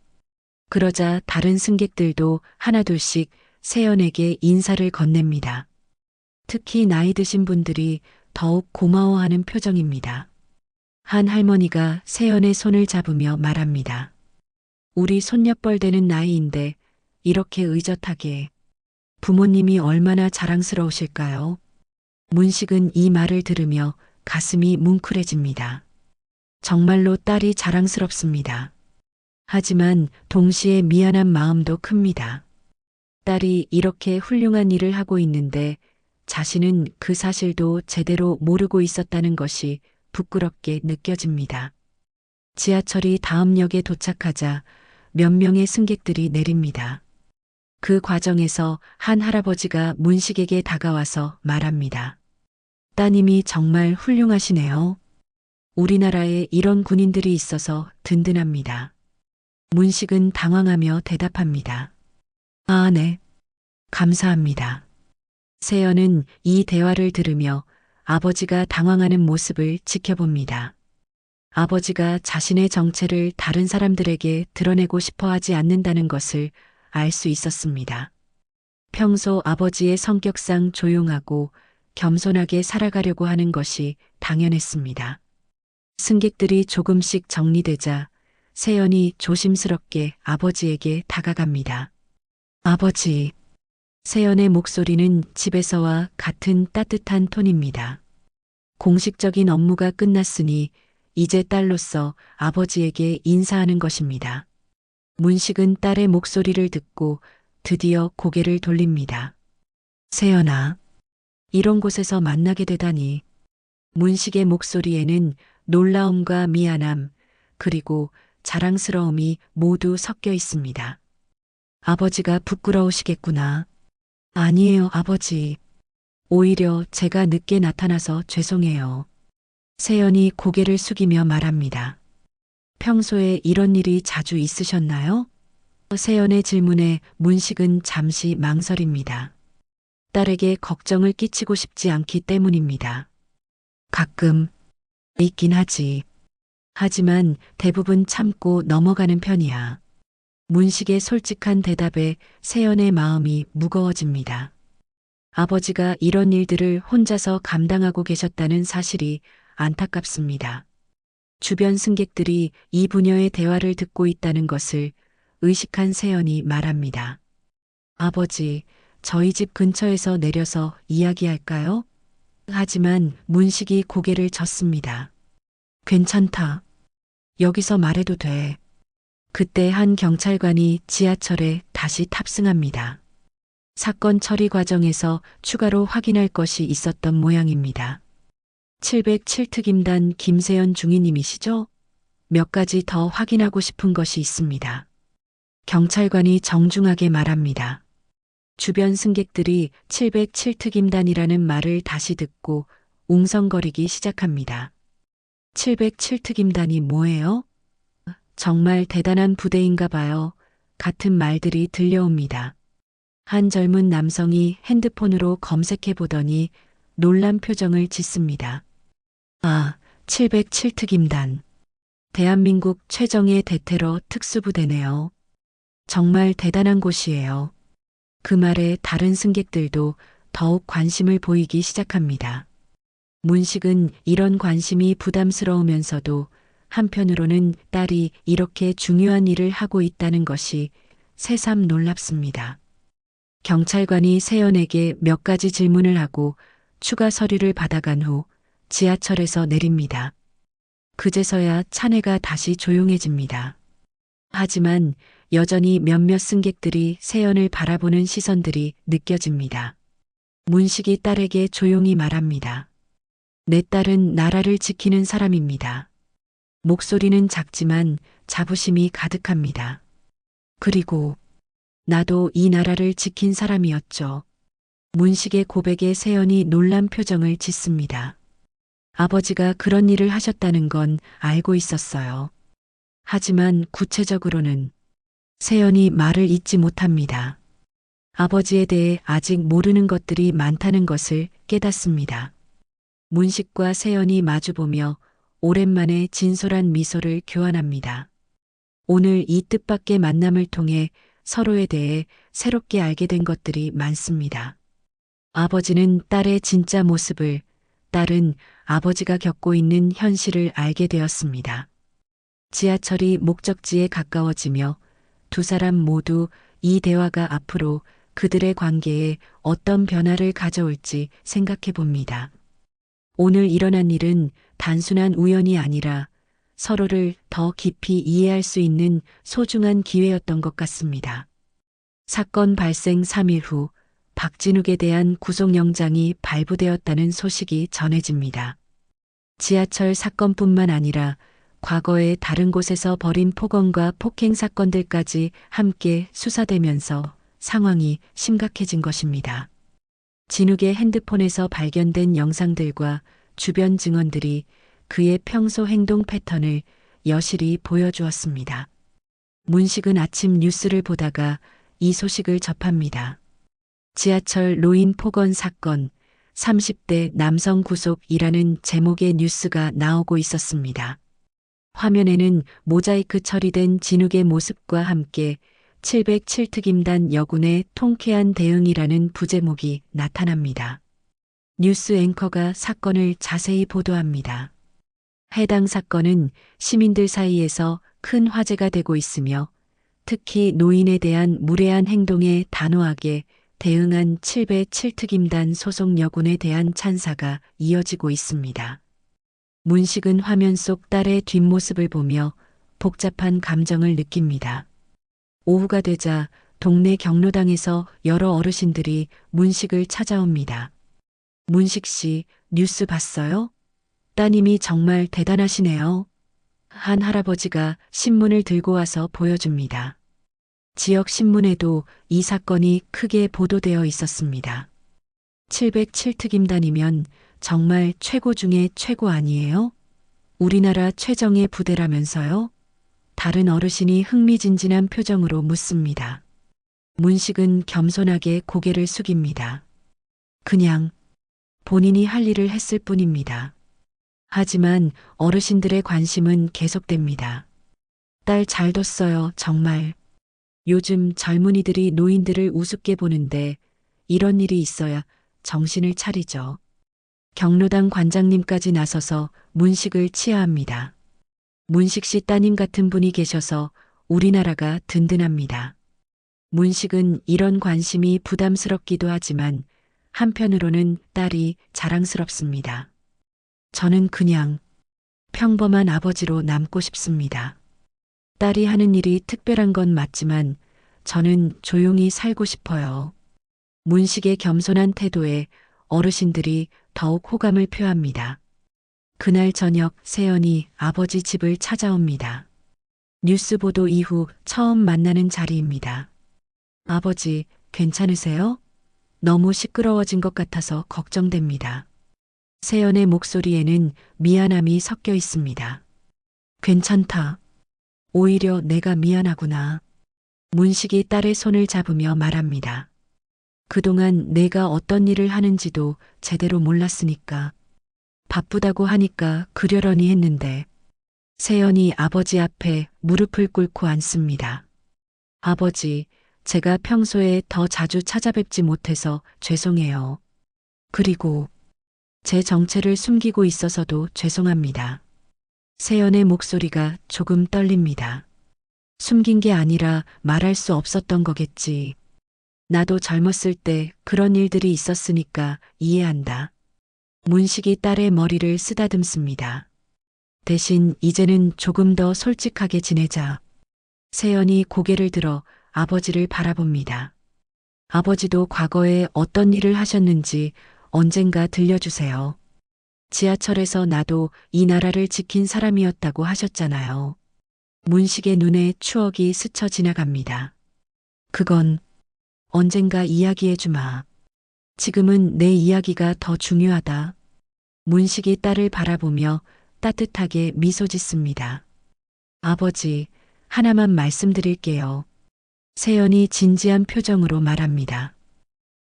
그러자 다른 승객들도 하나둘씩 세연에게 인사를 건넵니다. 특히 나이 드신 분들이 더욱 고마워하는 표정입니다. 한 할머니가 세연의 손을 잡으며 말합니다. 우리 손녀뻘 되는 나이인데 이렇게 의젓하게. 부모님이 얼마나 자랑스러우실까요? 문식은 이 말을 들으며 가슴이 뭉클해집니다. 정말로 딸이 자랑스럽습니다. 하지만 동시에 미안한 마음도 큽니다. 딸이 이렇게 훌륭한 일을 하고 있는데 자신은 그 사실도 제대로 모르고 있었다는 것이 부끄럽게 느껴집니다. 지하철이 다음 역에 도착하자 몇 명의 승객들이 내립니다. 그 과정에서 한 할아버지가 문식에게 다가와서 말합니다. 따님이 정말 훌륭하시네요. 우리나라에 이런 군인들이 있어서 든든합니다. 문식은 당황하며 대답합니다. 아, 네. 감사합니다. 세연은 이 대화를 들으며 아버지가 당황하는 모습을 지켜봅니다. 아버지가 자신의 정체를 다른 사람들에게 드러내고 싶어 하지 않는다는 것을 알 수 있었습니다. 평소 아버지의 성격상 조용하고 겸손하게 살아가려고 하는 것이 당연했습니다. 승객들이 조금씩 정리되자 세연이 조심스럽게 아버지에게 다가갑니다. 아버지. 세연의 목소리는 집에서와 같은 따뜻한 톤입니다. 공식적인 업무가 끝났으니 이제 딸로서 아버지에게 인사하는 것입니다. 문식은 딸의 목소리를 듣고 드디어 고개를 돌립니다. 세연아, 이런 곳에서 만나게 되다니. 문식의 목소리에는 놀라움과 미안함, 그리고 자랑스러움이 모두 섞여 있습니다. 아버지가 부끄러우시겠구나. 아니에요, 아버지. 오히려 제가 늦게 나타나서 죄송해요. 세연이 고개를 숙이며 말합니다. 평소에 이런 일이 자주 있으셨나요? 세연의 질문에 문식은 잠시 망설입니다. 딸에게 걱정을 끼치고 싶지 않기 때문입니다. 가끔 있긴 하지. 하지만 대부분 참고 넘어가는 편이야. 문식의 솔직한 대답에 세연의 마음이 무거워집니다. 아버지가 이런 일들을 혼자서 감당하고 계셨다는 사실이 안타깝습니다. 주변 승객들이 이 부녀의 대화를 듣고 있다는 것을 의식한 세연이 말합니다. 아버지, 저희 집 근처에서 내려서 이야기할까요? 하지만 문식이 고개를 젓습니다. 괜찮다. 여기서 말해도 돼. 그때 한 경찰관이 지하철에 다시 탑승합니다. 사건 처리 과정에서 추가로 확인할 것이 있었던 모양입니다. 707특임단 김세연 중위님이시죠? 몇 가지 더 확인하고 싶은 것이 있습니다. 경찰관이 정중하게 말합니다. 주변 승객들이 707특임단이라는 말을 다시 듣고 웅성거리기 시작합니다. 707특임단이 뭐예요? 정말 대단한 부대인가 봐요. 같은 말들이 들려옵니다. 한 젊은 남성이 핸드폰으로 검색해 보더니 놀란 표정을 짓습니다. 아, 707특임단. 대한민국 최정예 대테러 특수부대네요. 정말 대단한 곳이에요. 그 말에 다른 승객들도 더욱 관심을 보이기 시작합니다. 문식은 이런 관심이 부담스러우면서도 한편으로는 딸이 이렇게 중요한 일을 하고 있다는 것이 새삼 놀랍습니다. 경찰관이 세연에게 몇 가지 질문을 하고 추가 서류를 받아간 후 지하철에서 내립니다. 그제서야 차내가 다시 조용해집니다. 하지만 여전히 몇몇 승객들이 세연을 바라보는 시선들이 느껴집니다. 문식이 딸에게 조용히 말합니다. 내 딸은 나라를 지키는 사람입니다. 목소리는 작지만 자부심이 가득합니다. 그리고 나도 이 나라를 지킨 사람이었죠. 문식의 고백에 세연이 놀란 표정을 짓습니다. 아버지가 그런 일을 하셨다는 건 알고 있었어요. 하지만 구체적으로는 세연이 말을 잇지 못합니다. 아버지에 대해 아직 모르는 것들이 많다는 것을 깨닫습니다. 문식과 세연이 마주보며 오랜만에 진솔한 미소를 교환합니다. 오늘 이 뜻밖의 만남을 통해 서로에 대해 새롭게 알게 된 것들이 많습니다. 아버지는 딸의 진짜 모습을, 딸은 아버지가 겪고 있는 현실을 알게 되었습니다. 지하철이 목적지에 가까워지며 두 사람 모두 이 대화가 앞으로 그들의 관계에 어떤 변화를 가져올지 생각해 봅니다. 오늘 일어난 일은 단순한 우연이 아니라 서로를 더 깊이 이해할 수 있는 소중한 기회였던 것 같습니다. 사건 발생 3일 후 박진욱에 대한 구속영장이 발부되었다는 소식이 전해집니다. 지하철 사건뿐만 아니라 과거의 다른 곳에서 벌인 폭언과 폭행 사건들까지 함께 수사되면서 상황이 심각해진 것입니다. 진욱의 핸드폰에서 발견된 영상들과 주변 증언들이 그의 평소 행동 패턴을 여실히 보여주었습니다. 문식은 아침 뉴스를 보다가 이 소식을 접합니다. 지하철 노인 폭언 사건, 30대 남성 구속이라는 제목의 뉴스가 나오고 있었습니다. 화면에는 모자이크 처리된 진욱의 모습과 함께 707특임단 여군의 통쾌한 대응이라는 부제목이 나타납니다. 뉴스 앵커가 사건을 자세히 보도합니다. 해당 사건은 시민들 사이에서 큰 화제가 되고 있으며 특히 노인에 대한 무례한 행동에 단호하게 대응한 707특임단 소속 여군에 대한 찬사가 이어지고 있습니다. 문식은 화면 속 딸의 뒷모습을 보며 복잡한 감정을 느낍니다. 오후가 되자 동네 경로당에서 여러 어르신들이 문식을 찾아옵니다. 문식 씨, 뉴스 봤어요? 따님이 정말 대단하시네요. 한 할아버지가 신문을 들고 와서 보여줍니다. 지역 신문에도 이 사건이 크게 보도되어 있었습니다. 707특임단이면 정말 최고 중에 최고 아니에요? 우리나라 최정예 부대라면서요? 다른 어르신이 흥미진진한 표정으로 묻습니다. 문식은 겸손하게 고개를 숙입니다. 그냥 본인이 할 일을 했을 뿐입니다. 하지만 어르신들의 관심은 계속됩니다. 딸 잘 뒀어요, 정말. 요즘 젊은이들이 노인들을 우습게 보는데 이런 일이 있어야 정신을 차리죠. 경로당 관장님까지 나서서 문식을 치하합니다. 문식 씨 따님 같은 분이 계셔서 우리나라가 든든합니다. 문식은 이런 관심이 부담스럽기도 하지만 한편으로는 딸이 자랑스럽습니다. 저는 그냥 평범한 아버지로 남고 싶습니다. 딸이 하는 일이 특별한 건 맞지만 저는 조용히 살고 싶어요. 문식의 겸손한 태도에 어르신들이 더욱 호감을 표합니다. 그날 저녁 세연이 아버지 집을 찾아옵니다. 뉴스 보도 이후 처음 만나는 자리입니다. 아버지, 괜찮으세요? 너무 시끄러워진 것 같아서 걱정됩니다. 세연의 목소리에는 미안함이 섞여 있습니다. 괜찮다. 오히려 내가 미안하구나. 문식이 딸의 손을 잡으며 말합니다. 그동안 내가 어떤 일을 하는지도 제대로 몰랐으니까. 바쁘다고 하니까 그러려니 했는데. 세연이 아버지 앞에 무릎을 꿇고 앉습니다. 아버지, 제가 평소에 더 자주 찾아뵙지 못해서 죄송해요. 그리고 제 정체를 숨기고 있어서도 죄송합니다. 세연의 목소리가 조금 떨립니다. 숨긴 게 아니라 말할 수 없었던 거겠지. 나도 젊었을 때 그런 일들이 있었으니까 이해한다. 문식이 딸의 머리를 쓰다듬습니다. 대신 이제는 조금 더 솔직하게 지내자. 세연이 고개를 들어 아버지를 바라봅니다. 아버지도 과거에 어떤 일을 하셨는지 언젠가 들려주세요. 지하철에서 나도 이 나라를 지킨 사람이었다고 하셨잖아요. 문식의 눈에 추억이 스쳐 지나갑니다. 그건 언젠가 이야기해주마. 지금은 내 이야기가 더 중요하다. 문식이 딸을 바라보며 따뜻하게 미소 짓습니다. 아버지, 하나만 말씀드릴게요. 세연이 진지한 표정으로 말합니다.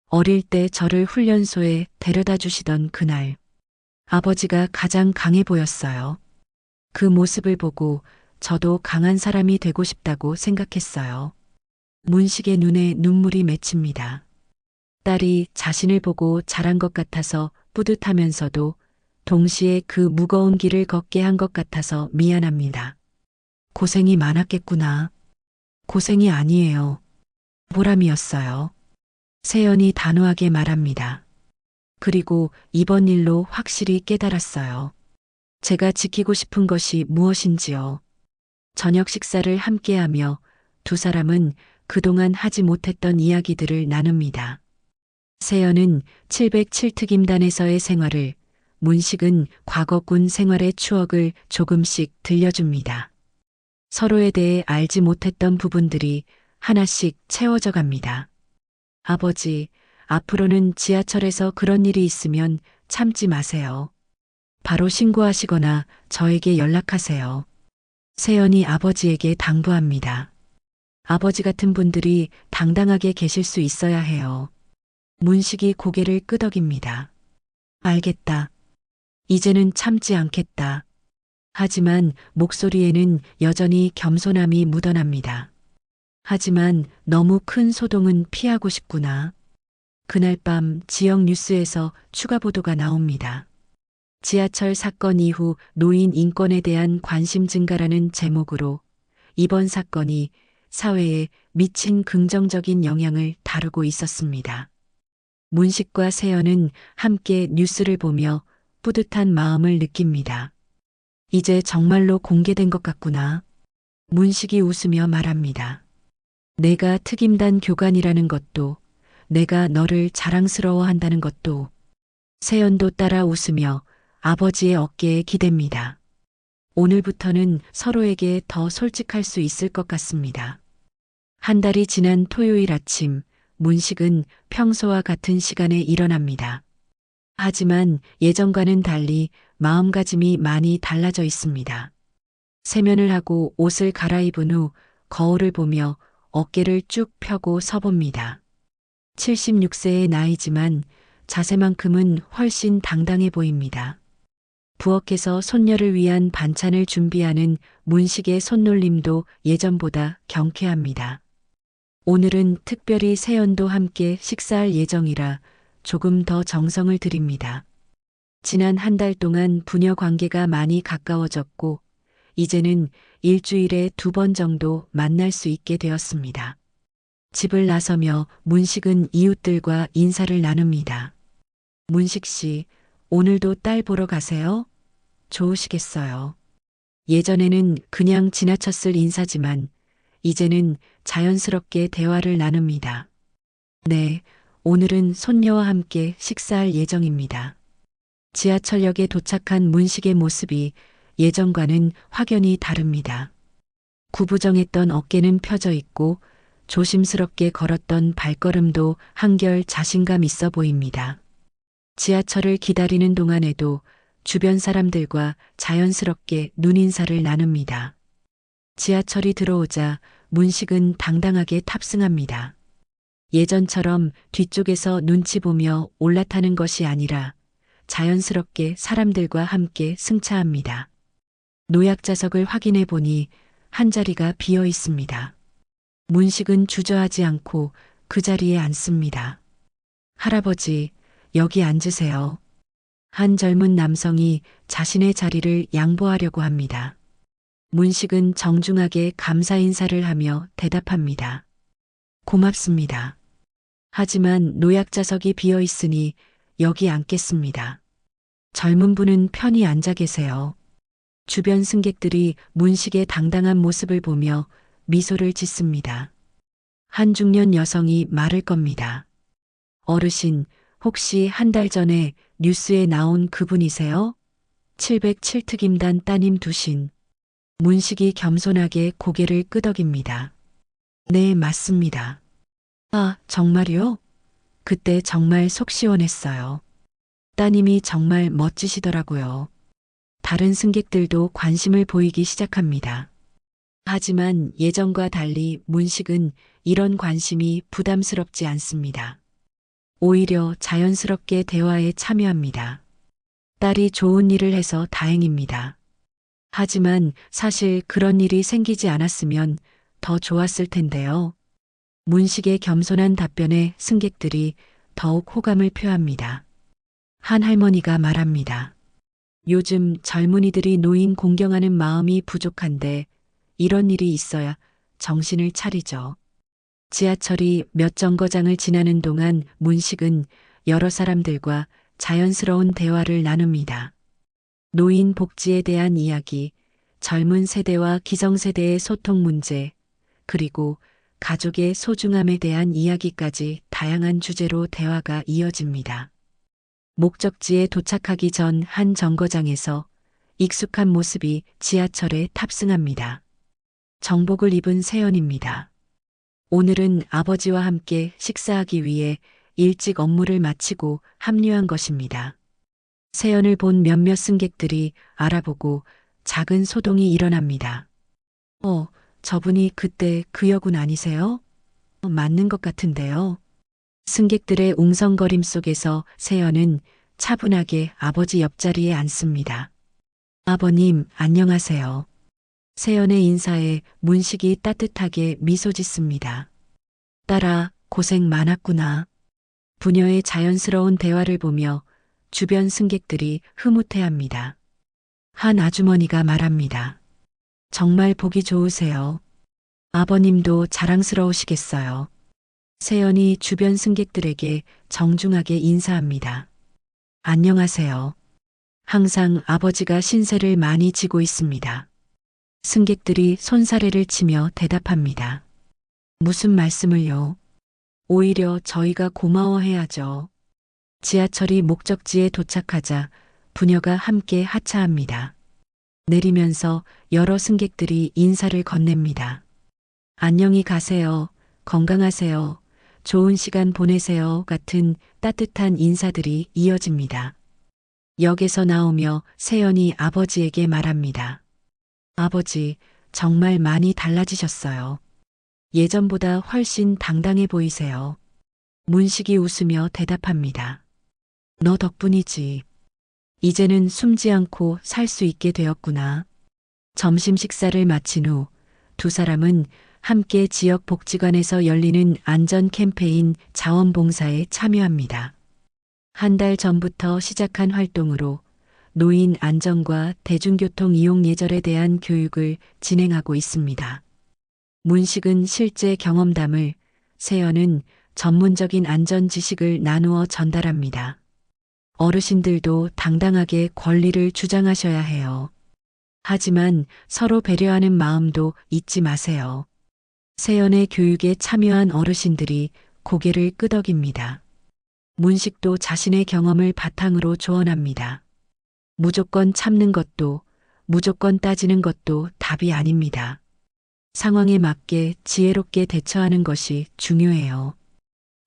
어릴 때 저를 훈련소에 데려다 주시던 그날, 아버지가 가장 강해 보였어요. 그 모습을 보고 저도 강한 사람이 되고 싶다고 생각했어요. 문식의 눈에 눈물이 맺힙니다. 딸이 자신을 보고 자란 것 같아서 뿌듯하면서도 동시에 그 무거운 길을 걷게 한 것 같아서 미안합니다. 고생이 많았겠구나. 고생이 아니에요. 보람이었어요. 세연이 단호하게 말합니다. 그리고 이번 일로 확실히 깨달았어요. 제가 지키고 싶은 것이 무엇인지요. 저녁 식사를 함께하며 두 사람은 그동안 하지 못했던 이야기들을 나눕니다. 세연은 707특임단에서의 생활을, 문식은 과거 군 생활의 추억을 조금씩 들려줍니다. 서로에 대해 알지 못했던 부분들이 하나씩 채워져 갑니다. 아버지, 앞으로는 지하철에서 그런 일이 있으면 참지 마세요. 바로 신고하시거나 저에게 연락하세요. 세연이 아버지에게 당부합니다. 아버지 같은 분들이 당당하게 계실 수 있어야 해요. 문식이 고개를 끄덕입니다. 알겠다. 이제는 참지 않겠다. 하지만 목소리에는 여전히 겸손함이 묻어납니다. 하지만 너무 큰 소동은 피하고 싶구나. 그날 밤 지역 뉴스에서 추가 보도가 나옵니다. 지하철 사건 이후 노인 인권에 대한 관심 증가라는 제목으로 이번 사건이 사회에 미친 긍정적인 영향을 다루고 있었습니다. 문식과 세연은 함께 뉴스를 보며 뿌듯한 마음을 느낍니다. 이제 정말로 공개된 것 같구나. 문식이 웃으며 말합니다. 내가 특임단 교관이라는 것도, 내가 너를 자랑스러워한다는 것도. 세연도 따라 웃으며 아버지의 어깨에 기댑니다. 오늘부터는 서로에게 더 솔직할 수 있을 것 같습니다. 한 달이 지난 토요일 아침, 문식은 평소와 같은 시간에 일어납니다. 하지만 예전과는 달리 마음가짐이 많이 달라져 있습니다. 세면을 하고 옷을 갈아입은 후 거울을 보며 어깨를 쭉 펴고 서봅니다. 76세의 나이지만 자세만큼은 훨씬 당당해 보입니다. 부엌에서 손녀를 위한 반찬을 준비하는 문식의 손놀림도 예전보다 경쾌합니다. 오늘은 특별히 세연도 함께 식사할 예정이라 조금 더 정성을 들입니다. 지난 한 달 동안 부녀 관계가 많이 가까워졌고 이제는 일주일에 2번 정도 만날 수 있게 되었습니다. 집을 나서며 문식은 이웃들과 인사를 나눕니다. 문식 씨, 오늘도 딸 보러 가세요? 좋으시겠어요. 예전에는 그냥 지나쳤을 인사지만 이제는 자연스럽게 대화를 나눕니다. 네, 오늘은 손녀와 함께 식사할 예정입니다. 지하철역에 도착한 문식의 모습이 예전과는 확연히 다릅니다. 구부정했던 어깨는 펴져 있고 조심스럽게 걸었던 발걸음도 한결 자신감 있어 보입니다. 지하철을 기다리는 동안에도 주변 사람들과 자연스럽게 눈인사를 나눕니다. 지하철이 들어오자 문식은 당당하게 탑승합니다. 예전처럼 뒤쪽에서 눈치 보며 올라타는 것이 아니라 자연스럽게 사람들과 함께 승차합니다. 노약자석을 확인해 보니 한 자리가 비어 있습니다. 문식은 주저하지 않고 그 자리에 앉습니다. 할아버지, 여기 앉으세요. 한 젊은 남성이 자신의 자리를 양보하려고 합니다. 문식은 정중하게 감사 인사를 하며 대답합니다. 고맙습니다. 하지만 노약자석이 비어 있으니 여기 앉겠습니다. 젊은 분은 편히 앉아 계세요. 주변 승객들이 문식의 당당한 모습을 보며 미소를 짓습니다. 한 중년 여성이 말을 겁니다. 어르신, 혹시 한 달 전에 뉴스에 나온 그분이세요? 707특임단 따님 두신. 문식이 겸손하게 고개를 끄덕입니다. 네, 맞습니다. 아, 정말요? 그때 정말 속 시원했어요. 따님이 정말 멋지시더라고요. 다른 승객들도 관심을 보이기 시작합니다. 하지만 예전과 달리 문식은 이런 관심이 부담스럽지 않습니다. 오히려 자연스럽게 대화에 참여합니다. 딸이 좋은 일을 해서 다행입니다. 하지만 사실 그런 일이 생기지 않았으면 더 좋았을 텐데요. 문식의 겸손한 답변에 승객들이 더욱 호감을 표합니다. 한 할머니가 말합니다. 요즘 젊은이들이 노인 공경하는 마음이 부족한데 이런 일이 있어야 정신을 차리죠. 지하철이 몇 정거장을 지나는 동안 문식은 여러 사람들과 자연스러운 대화를 나눕니다. 노인 복지에 대한 이야기, 젊은 세대와 기성세대의 소통 문제, 그리고 가족의 소중함에 대한 이야기까지 다양한 주제로 대화가 이어집니다. 목적지에 도착하기 전 한 정거장에서 익숙한 모습이 지하철에 탑승합니다. 정복을 입은 세연입니다. 오늘은 아버지와 함께 식사하기 위해 일찍 업무를 마치고 합류한 것입니다. 세연을 본 몇몇 승객들이 알아보고 작은 소동이 일어납니다. 저분이 그때 그 여군 아니세요? 맞는 것 같은데요. 승객들의 웅성거림 속에서 세연은 차분하게 아버지 옆자리에 앉습니다. 아버님, 안녕하세요. 세연의 인사에 문식이 따뜻하게 미소 짓습니다. 딸아, 고생 많았구나. 부녀의 자연스러운 대화를 보며 주변 승객들이 흐뭇해합니다. 한 아주머니가 말합니다. 정말 보기 좋으세요. 아버님도 자랑스러우시겠어요. 세연이 주변 승객들에게 정중하게 인사합니다. 안녕하세요. 항상 아버지가 신세를 많이 지고 있습니다. 승객들이 손사래를 치며 대답합니다. 무슨 말씀을요? 오히려 저희가 고마워해야죠. 지하철이 목적지에 도착하자 부녀가 함께 하차합니다. 내리면서 여러 승객들이 인사를 건넵니다. 안녕히 가세요. 건강하세요. 좋은 시간 보내세요. 같은 따뜻한 인사들이 이어집니다. 역에서 나오며 세연이 아버지에게 말합니다. 아버지, 정말 많이 달라지셨어요. 예전보다 훨씬 당당해 보이세요. 문식이 웃으며 대답합니다. 너 덕분이지. 이제는 숨지 않고 살 수 있게 되었구나. 점심 식사를 마친 후 두 사람은 함께 지역 복지관에서 열리는 안전 캠페인 자원봉사에 참여합니다. 한 달 전부터 시작한 활동으로 노인 안전과 대중교통 이용 예절에 대한 교육을 진행하고 있습니다. 문식은 실제 경험담을, 세연은 전문적인 안전 지식을 나누어 전달합니다. 어르신들도 당당하게 권리를 주장하셔야 해요. 하지만 서로 배려하는 마음도 잊지 마세요. 세연의 교육에 참여한 어르신들이 고개를 끄덕입니다. 문식도 자신의 경험을 바탕으로 조언합니다. 무조건 참는 것도, 무조건 따지는 것도 답이 아닙니다. 상황에 맞게 지혜롭게 대처하는 것이 중요해요.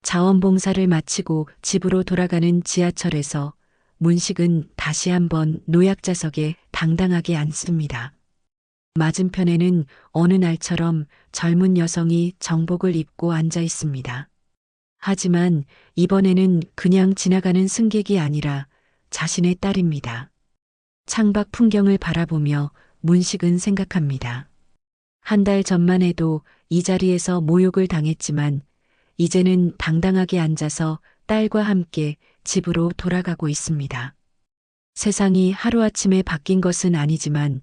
자원봉사를 마치고 집으로 돌아가는 지하철에서 문식은 다시 한번 노약자석에 당당하게 앉습니다. 맞은편에는 어느 날처럼 젊은 여성이 정복을 입고 앉아 있습니다. 하지만 이번에는 그냥 지나가는 승객이 아니라 자신의 딸입니다. 창밖 풍경을 바라보며 문식은 생각합니다. 한 달 전만 해도 이 자리에서 모욕을 당했지만 이제는 당당하게 앉아서 딸과 함께 집으로 돌아가고 있습니다. 세상이 하루아침에 바뀐 것은 아니지만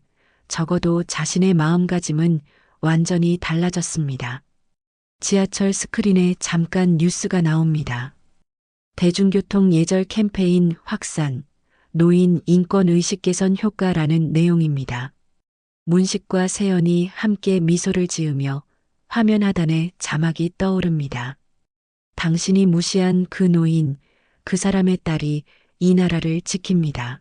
적어도 자신의 마음가짐은 완전히 달라졌습니다. 지하철 스크린에 잠깐 뉴스가 나옵니다. 대중교통 예절 캠페인 확산, 노인 인권의식 개선 효과라는 내용입니다. 문식과 세연이 함께 미소를 지으며 화면 하단에 자막이 떠오릅니다. 당신이 무시한 그 노인, 그 사람의 딸이 이 나라를 지킵니다.